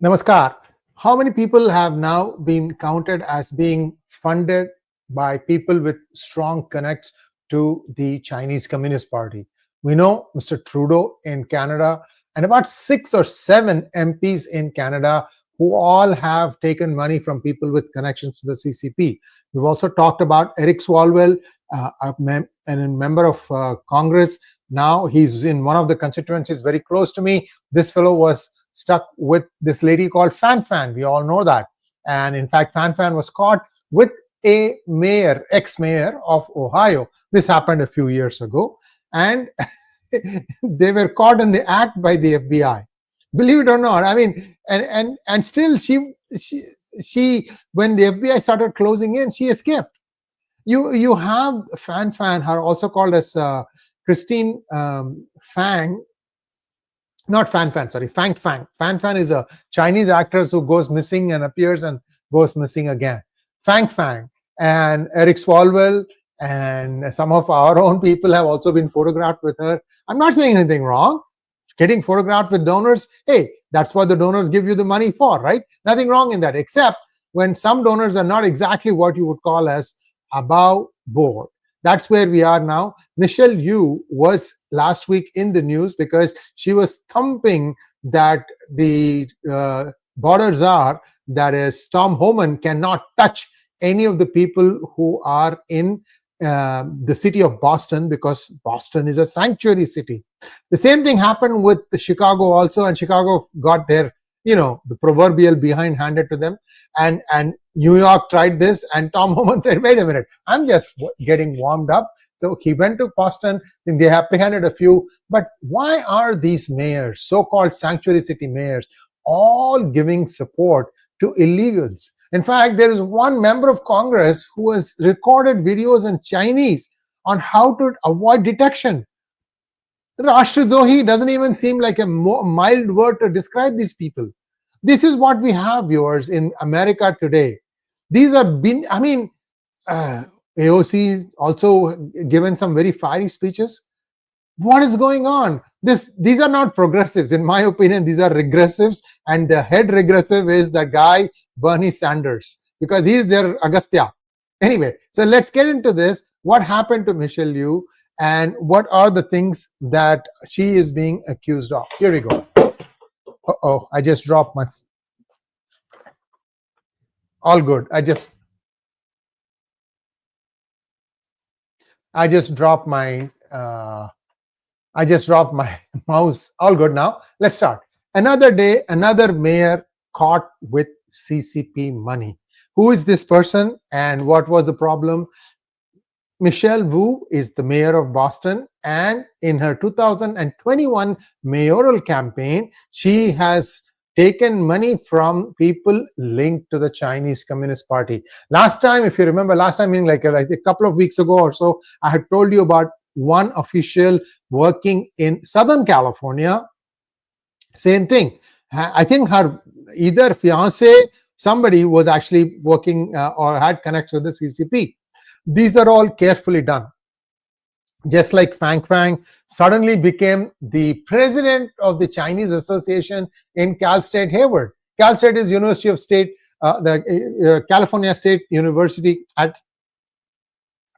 Namaskar. How many people have now been counted as being funded by people with strong connects to the Chinese Communist Party? We know Mr. Trudeau in Canada and about 6 or 7 MPs in Canada who all have taken money from people with connections to the CCP. We've also talked about 𝗟𝗡𝗏𝗏, a member of Congress. Now he's in one of the constituencies very close to me. This fellow was stuck with this lady called 𝗏𝗏. We all know that. And in fact, 𝗏𝗏 was caught with a mayor, ex-mayor of Ohio. This happened a few years ago. And they were caught in the act by the FBI. Believe it or not. I mean, and still she when the FBI started closing in, she escaped. You have 𝗏𝗏, her also called as Christine Fang. Not 𝗏𝗏, sorry, 𝗏𝗏. 𝗏𝗏 is a Chinese actress who goes missing and appears and goes missing again. 𝗏𝗏 and 𝗟𝗡𝗏𝗏 and some of our own people have also been photographed with her. I'm not saying anything wrong. Getting photographed with donors, hey, that's what the donors give you the money for, right? Nothing wrong in that, except when some donors are not exactly what you would call as above board. That's where we are now. Michelle Yu was last week in the news because she was thumping that the border czar, that is Tom Homan, cannot touch any of the people who are in the city of Boston, because Boston is a sanctuary city. The same thing happened with Chicago also, and Chicago got their, the proverbial behind handed to them. And New York tried this, and Tom Homan said, wait a minute, I'm just getting warmed up. So he went to Boston, and they apprehended a few. But why are these mayors, so-called sanctuary city mayors, all giving support to illegals? In fact, there is one member of Congress who has recorded videos in Chinese on how to avoid detection. Rashtradohi doesn't even seem like a mild word to describe these people. This is what we have, viewers, in America today. These have been, AOC also given some very fiery speeches. What is going on? These are not progressives. In my opinion, these are regressives. And the head regressive is the guy, Bernie Sanders, because he is their Agastya. Anyway, so let's get into this. What happened to Michelle Yu and what are the things that she is being accused of? Here we go. Uh-oh, I just dropped my... All good. I just dropped my mouse. All good now. Let's start. Another day, another mayor caught with CCP money. Who is this person and what was the problem? Michelle Wu is the mayor of Boston, and in her 2021 mayoral campaign, she has taken money from people linked to the Chinese Communist Party. Last time, if you remember, meaning like a couple of weeks ago or so, I had told you about one official working in Southern California. Same thing. I think her either fiance, somebody was actually working or had connects with the CCP. These are all carefully done. Just like 𝗏𝗏 suddenly became the president of the Chinese Association in Cal State Hayward. Cal State is University of State, the California State University at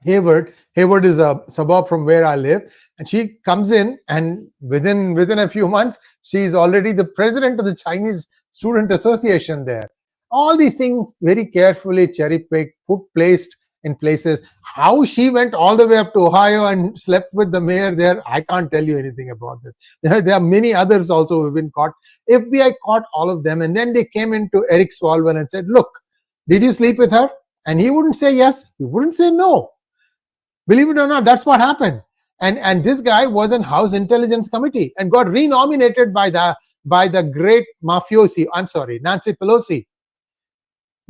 Hayward. Hayward is a suburb from where I live, and she comes in, and within a few months, she is already the president of the Chinese Student Association there. All these things very carefully cherry-picked, placed in places. How she went all the way up to Ohio and slept with the mayor there, I can't tell you anything about this. There are many others also who have been caught. FBI caught all of them, and then they came into 𝗟𝗡𝗏𝗏 and said, look, did you sleep with her? And he wouldn't say yes, he wouldn't say no. Believe it or not, that's what happened. And this guy was in House Intelligence Committee and got renominated by the great mafiosi, Nancy Pelosi,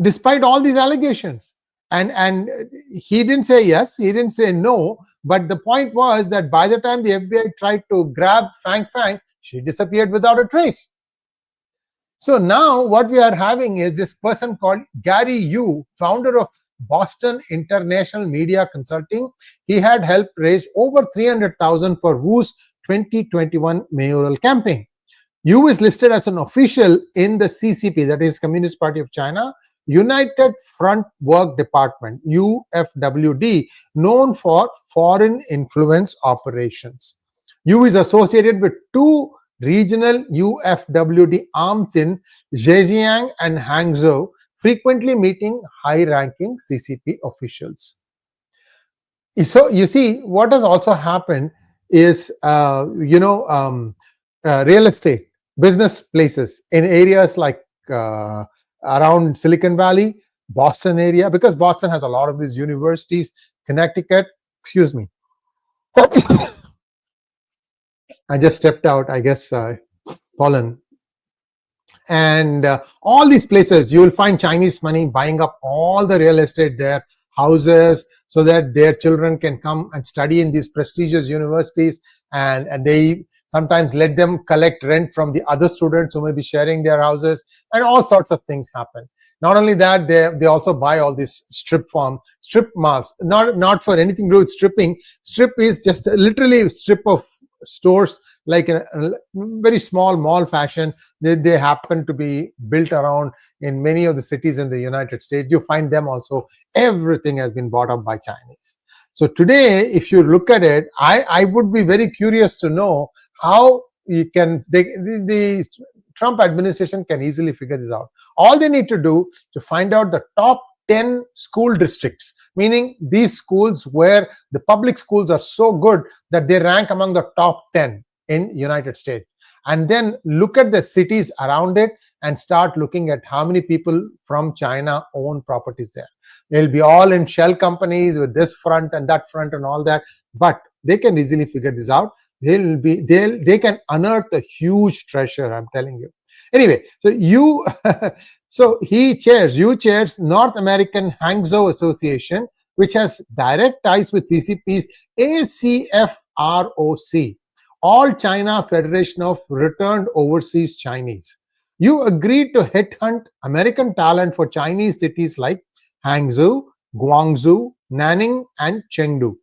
despite all these allegations. And he didn't say yes, he didn't say no, but the point was that by the time the FBI tried to grab 𝗏𝗏, she disappeared without a trace. So now what we are having is this person called Gary Yu, founder of Boston International Media Consulting. He had helped raise over $300,000 for Wu's 2021 mayoral campaign. U is listed as an official in the CCP, that is Communist Party of China, United Front Work Department, UFWD, known for foreign influence operations. U is associated with two regional UFWD arms in Zhejiang and Hangzhou, frequently meeting high-ranking CCP officials. So you see, what has also happened is, real estate, business places in areas like around Silicon Valley, Boston area, because Boston has a lot of these universities, Connecticut, excuse me. I just stepped out, I guess, pollen. And all these places, you will find Chinese money buying up all the real estate there, houses, so that their children can come and study in these prestigious universities, and they sometimes let them collect rent from the other students who may be sharing their houses, and all sorts of things happen. Not only that, they also buy all these strip malls, not for anything to do with stripping. Strip is just literally a strip of stores, like a very small mall fashion. They happen to be built around in many of the cities in the United States. You find them also. Everything has been bought up by Chinese. So today, if you look at it, I would be very curious to know how the Trump administration can easily figure this out. All they need to do to find out the top 10 school districts, meaning these schools where the public schools are so good that they rank among the top 10 in United States, and then look at the cities around it and start looking at how many people from China own properties there. They'll be all in shell companies with this front and that front and all that, but they can easily figure this out. They can unearth a huge treasure, I'm telling you. Anyway, so you chairs North American Hangzhou Association, which has direct ties with CCP's ACFROC, All China Federation of Returned Overseas Chinese. You agreed to headhunt American talent for Chinese cities like Hangzhou, Guangzhou, Nanning, and Chengdu.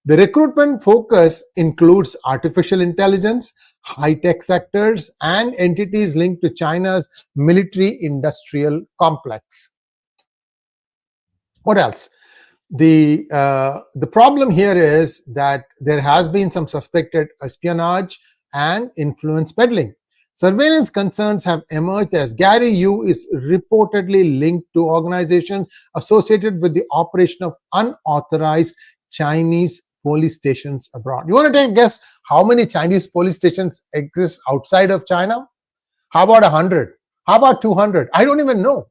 The recruitment focus includes artificial intelligence, high-tech sectors, and entities linked to China's military-industrial complex. What else? The problem here is that there has been some suspected espionage and influence peddling. Surveillance concerns have emerged as Gary Yu is reportedly linked to organizations associated with the operation of unauthorized Chinese police stations abroad. You want to take a guess how many Chinese police stations exist outside of China? How about 100? How about 200? I don't even know.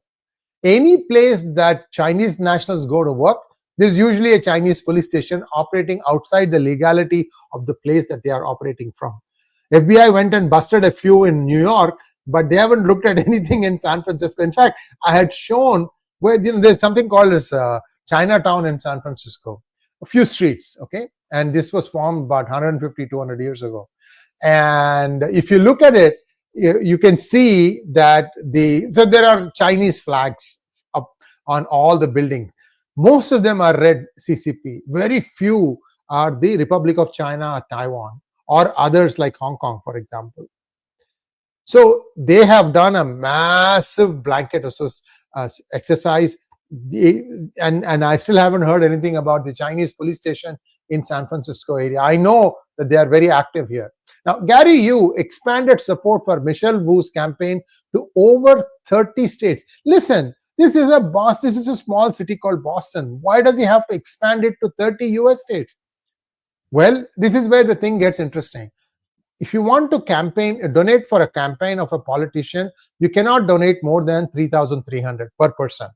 Any place that Chinese nationals go to work, there's usually a Chinese police station operating outside the legality of the place that they are operating from. FBI went and busted a few in New York, but they haven't looked at anything in San Francisco. In fact, I had shown where there's something called as Chinatown in San Francisco, a few streets, okay? And this was formed about 150, 200 years ago. And if you look at it, you can see that so there are Chinese flags up on all the buildings. Most of them are red CCP. Very few are the Republic of China, Taiwan, or others like Hong Kong, for example. So they have done a massive blanket exercise, and I still haven't heard anything about the Chinese police station in San Francisco area. I know that they are very active here. Now, Gary Yu expanded support for Michelle Wu's campaign to over 30 states. Listen, this is a small city called Boston. Why does he have to expand it to 30 US states? Well, this is where the thing gets interesting. If you want to donate for a campaign of a politician, you cannot donate more than $3,300 per person.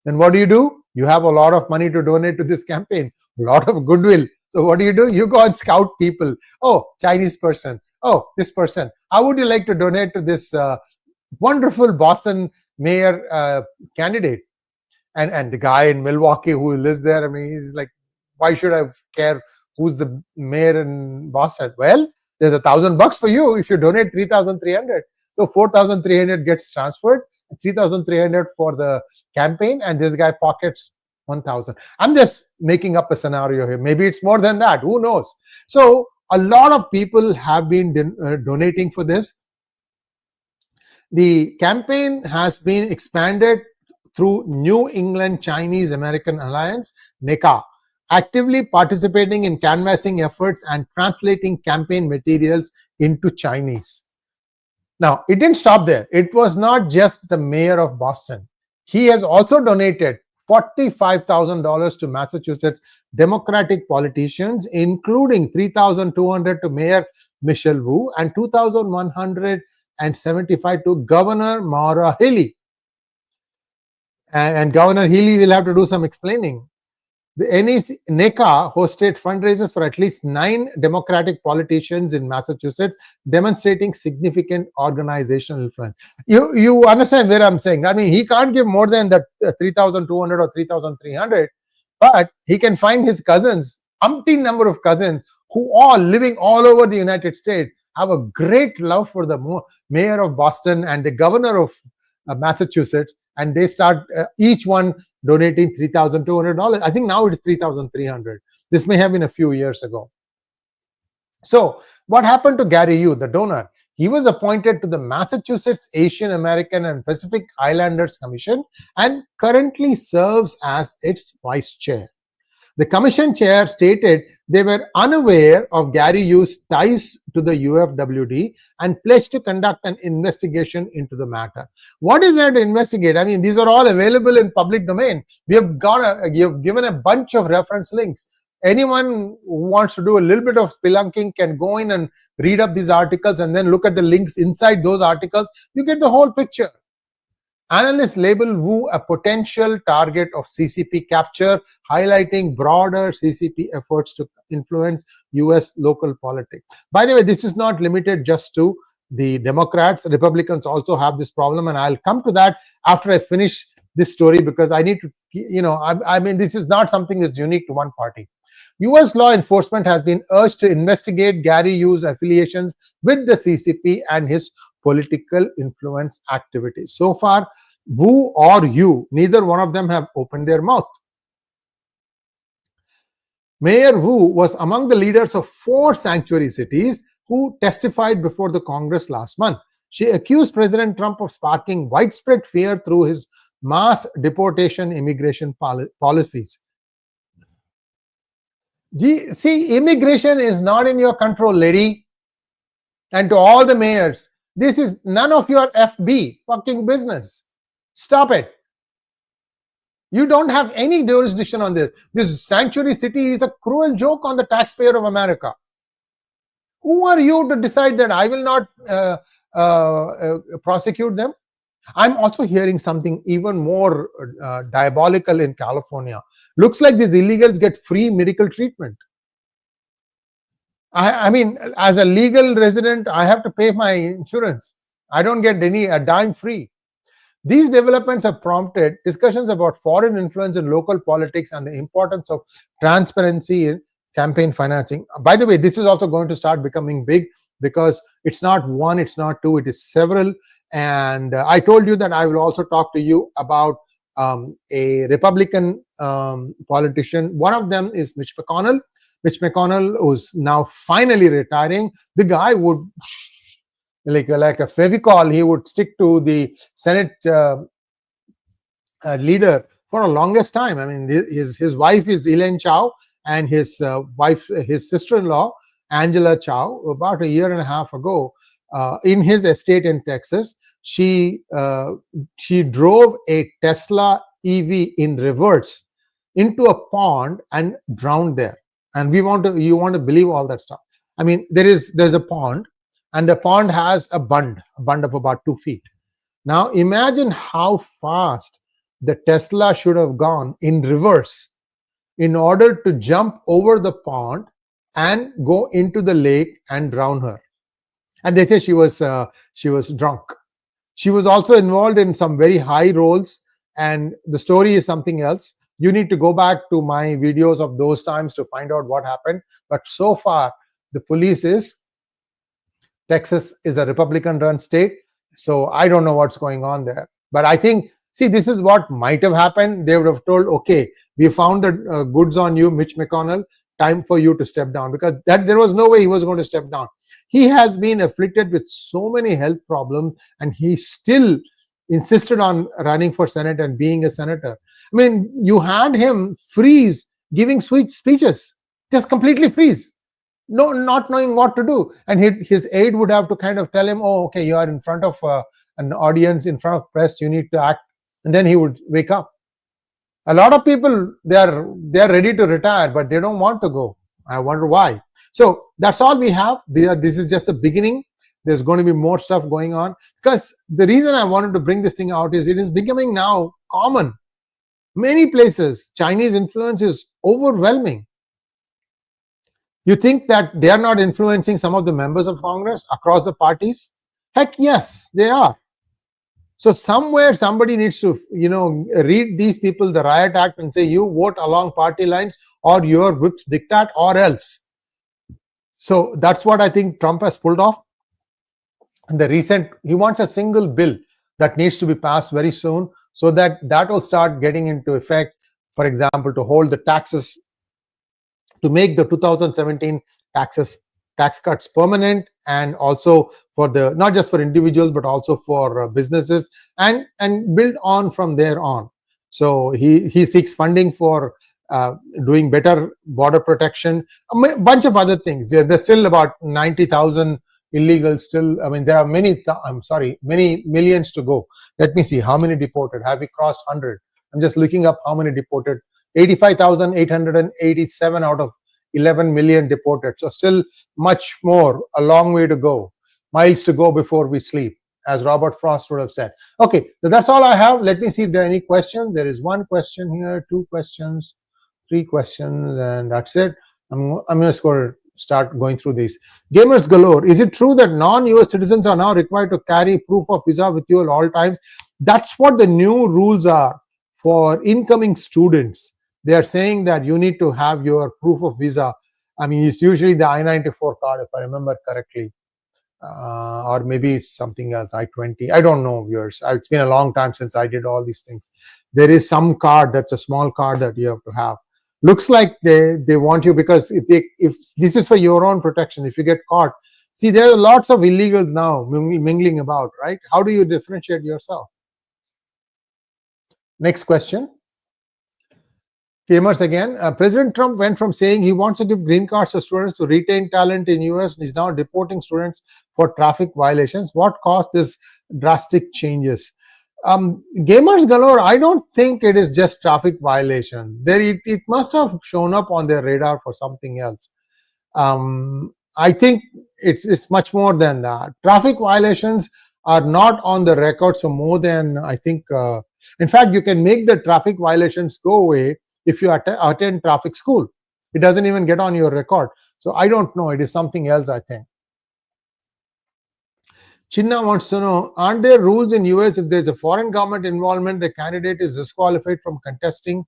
Then what do? You have a lot of money to donate to this campaign, a lot of goodwill. So what do? You go and scout people. Oh, Chinese person. Oh, this person. How would you like to donate to this wonderful Boston mayor candidate? And the guy in Milwaukee who lives there, I mean, he's like, why should I care who's the mayor in Boston? Well, there's $1,000 for you if you donate 3,300. So 4,300 gets transferred, 3,300 for the campaign, and this guy pockets 1,000. I'm just making up a scenario here. Maybe it's more than that. Who knows? So a lot of people have been donating for this. The campaign has been expanded through New England Chinese American Alliance, NECA, actively participating in canvassing efforts and translating campaign materials into Chinese. Now, it didn't stop there. It was not just the mayor of Boston. He has also donated $45,000 to Massachusetts Democratic politicians, including $3,200 to Mayor Michelle Wu and $2,175 to Governor Maura Healey. And Governor Healey will have to do some explaining. The NECA hosted fundraisers for at least 9 Democratic politicians in Massachusetts, demonstrating significant organizational influence. You understand where I'm saying? I mean, he can't give more than that 3,200 or 3,300, but he can find his cousins, umpteen number of cousins, who all living all over the United States, have a great love for the mayor of Boston and the governor of Massachusetts, and they start each one donating $3,200. I think now it is $3,300. This may have been a few years ago. So what happened to Gary Yu, the donor? He was appointed to the Massachusetts Asian American and Pacific Islanders Commission and currently serves as its vice chair. The commission chair stated they were unaware of Gary Yu's ties to the UFWD and pledged to conduct an investigation into the matter. What is there to investigate? I mean, these are all available in public domain. You've given a bunch of reference links. Anyone who wants to do a little bit of spelunking can go in and read up these articles and then look at the links inside those articles. You get the whole picture. Analysts label Wu a potential target of CCP capture, highlighting broader CCP efforts to influence US local politics. By the way, this is not limited just to the Democrats. Republicans also have this problem, and I'll come to that after I finish this story, because I need to, I mean, this is not something that's unique to one party. US law enforcement has been urged to investigate Gary Yu's affiliations with the CCP and his political influence activities. So far, Wu or Yu, neither one of them have opened their mouth. Mayor Wu was among the leaders of 4 sanctuary cities who testified before the Congress last month. She accused President Trump of sparking widespread fear through his mass deportation immigration policies. See, immigration is not in your control, lady. And to all the mayors, this is none of your FB fucking business. Stop it. You don't have any jurisdiction on this. This sanctuary city is a cruel joke on the taxpayer of America. Who are you to decide that I will not prosecute them? I'm also hearing something even more diabolical in California. Looks like these illegals get free medical treatment. I mean, as a legal resident, I have to pay my insurance. I don't get a dime free. These developments have prompted discussions about foreign influence in local politics and the importance of transparency in campaign financing. By the way, this is also going to start becoming big, because it's not one, it's not two, it is several. And I told you that I will also talk to you about a Republican politician. One of them is Mitch McConnell. Mitch McConnell, who's now finally retiring. The guy would, like a 𝗟𝗡𝗍𝗂𝗏, he would stick to the Senate leader for a longest time. I mean, his wife is Elaine Chao, and his sister-in-law, Angela Chao, about 1.5 years ago, in his estate in Texas, she drove a Tesla EV in reverse into a pond and drowned there. And you want to believe all that stuff. I mean, there's a pond, and the pond has a bund of about 2 feet. Now imagine how fast the Tesla should have gone in reverse in order to jump over the pond and go into the lake and drown her. And they say she was drunk. She was also involved in some very high roles, and the story is something else. You need to go back to my videos of those times to find out what happened. But so far, the police is, Texas is a Republican-run state, so I don't know what's going on there. But I think, see, this is what might have happened. They would have told, okay, we found the goods on you, Mitch McConnell. time for you to step down, because that there was no way he was going to step down. He has been afflicted with so many health problems, and he still insisted on running for Senate and being a senator. I mean, you had him freeze giving sweet speeches, just completely freeze, no, not knowing what to do. And his aide would have to kind of tell him, oh, okay, you are in front of an audience, in front of press, you need to act. And then he would wake up. A lot of people, they are ready to retire, but they don't want to go. I wonder why. So that's all we have. This is just the beginning. There's going to be more stuff going on, because the reason I wanted to bring this thing out is it is becoming now common. Many places, Chinese influence is overwhelming. You think that they are not influencing some of the members of Congress across the parties? Heck yes, they are. So somewhere somebody needs to, read these people the Riot Act and say, you vote along party lines or your whips diktat or else. So that's what I think Trump has pulled off. And he wants a single bill that needs to be passed very soon, so that will start getting into effect. For example, to hold the taxes, to make the 2017 tax cuts permanent, and also for not just for individuals but also for businesses, and build on from there on. So he seeks funding for doing better border protection, a bunch of other things. There's still about 90,000 illegals still. I mean, there are many millions to go. Let me see how many deported. Have we crossed 100? I'm just looking up how many deported. 85,887 out of 11 million deported. So still much more, a long way to go, miles to go before we sleep, as Robert Frost would have said. Okay, so that's all I have. Let me see if there are any questions. There is one question here, 2 questions, 3 questions, and that's it. I'm just going to start going through these. Gamers galore. Is it true that non-US citizens are now required to carry proof of visa with you at all times? That's what the new rules are for incoming students. They are saying that you need to have your proof of visa. I mean, it's usually the I-94 card, if I remember correctly. Or maybe it's something else, I-20. I don't know, viewers. It's been a long time since I did all these things. There is some card that's a small card that you have to have. Looks like they want you, because if this is for your own protection, if you get caught. See, there are lots of illegals now mingling about, right? How do you differentiate yourself? Next question. Gamers again. President Trump went from saying he wants to give green cards to students to retain talent in US and is now deporting students for traffic violations. What caused this drastic changes? Gamers galore, I don't think it is just traffic violation. It must have shown up on their radar for something else. I think it's much more than that. Traffic violations are not on the records for more than, I think, in fact, you can make the traffic violations go away if you attend traffic school. It doesn't even get on your record. So I don't know. It is something else, I think. Chinna wants to know, aren't there rules in US if there's a foreign government involvement, the candidate is disqualified from contesting?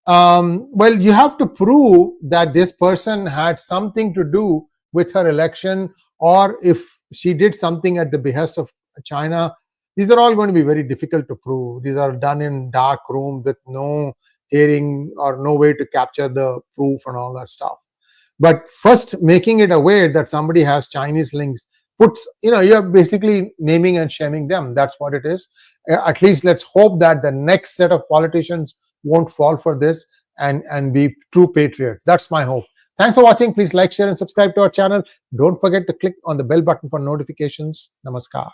Well, you have to prove that this person had something to do with her election, or if she did something at the behest of China. These are all going to be very difficult to prove. These are done in dark room with no hearing or no way to capture the proof and all that stuff. But first, making it aware that somebody has Chinese links puts, you're basically naming and shaming them. That's what it is. At least let's hope that the next set of politicians won't fall for this and be true patriots. That's my hope. Thanks for watching. Please like, share, and subscribe to our channel. Don't forget to click on the bell button for notifications. Namaskar.